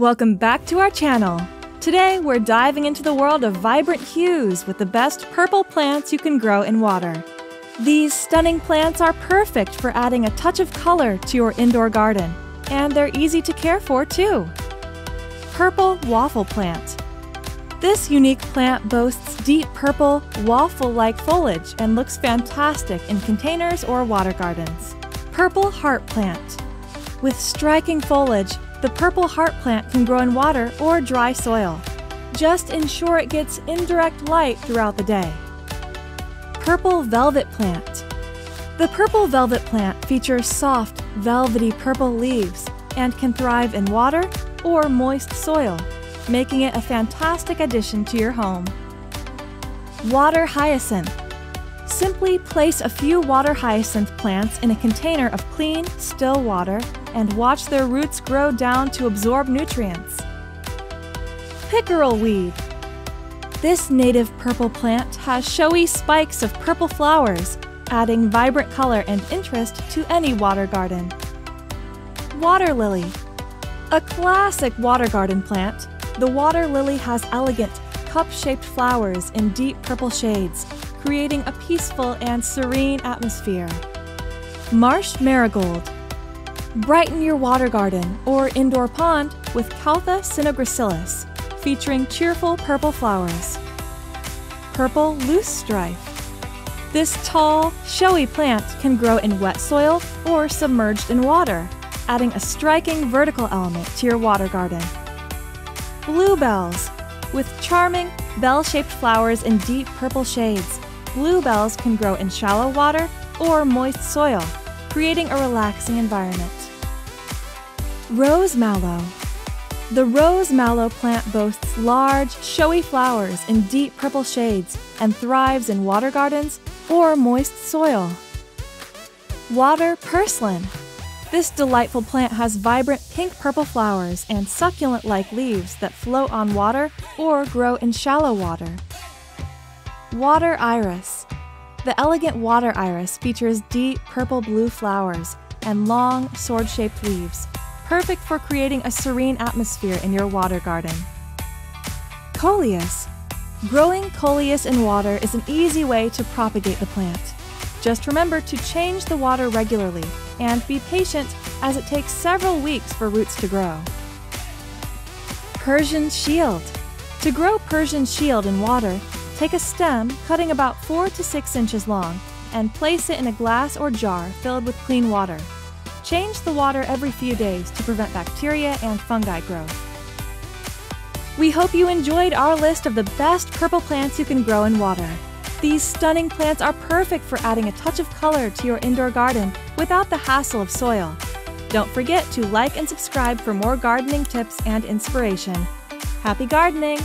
Welcome back to our channel. Today we're diving into the world of vibrant hues with the best purple plants you can grow in water. These stunning plants are perfect for adding a touch of color to your indoor garden, and they're easy to care for too. Purple waffle plant. This unique plant boasts deep purple, waffle-like foliage and looks fantastic in containers or water gardens. Purple heart plant. With striking foliage, the purple heart plant can grow in water or dry soil. Just ensure it gets indirect light throughout the day. Purple velvet plant. The purple velvet plant features soft, velvety purple leaves and can thrive in water or moist soil, making it a fantastic addition to your home. Water hyacinth. Simply place a few water hyacinth plants in a container of clean, still water and watch their roots grow down to absorb nutrients. Pickerel weed. This native purple plant has showy spikes of purple flowers, adding vibrant color and interest to any water garden. Water lily. A classic water garden plant, the water lily has elegant, cup-shaped flowers in deep purple shades, creating a peaceful and serene atmosphere. Marsh marigold. Brighten your water garden or indoor pond with Caltha cynogracilis, featuring cheerful purple flowers. Purple loosestrife. This tall, showy plant can grow in wet soil or submerged in water, adding a striking vertical element to your water garden. Bluebells. With charming, bell-shaped flowers in deep purple shades, bluebells can grow in shallow water or moist soil, creating a relaxing environment. Rose mallow. The rose mallow plant boasts large, showy flowers in deep purple shades and thrives in water gardens or moist soil. Water purslane. This delightful plant has vibrant pink-purple flowers and succulent-like leaves that float on water or grow in shallow water. Water iris. The elegant water iris features deep purple-blue flowers and long, sword-shaped leaves, perfect for creating a serene atmosphere in your water garden. Coleus. Growing coleus in water is an easy way to propagate the plant. Just remember to change the water regularly and be patient as it takes several weeks for roots to grow. Persian shield. To grow Persian shield in water, take a stem cutting about 4 to 6 inches long and place it in a glass or jar filled with clean water. Change the water every few days to prevent bacteria and fungi growth. We hope you enjoyed our list of the best purple plants you can grow in water. These stunning plants are perfect for adding a touch of color to your indoor garden without the hassle of soil. Don't forget to like and subscribe for more gardening tips and inspiration. Happy gardening!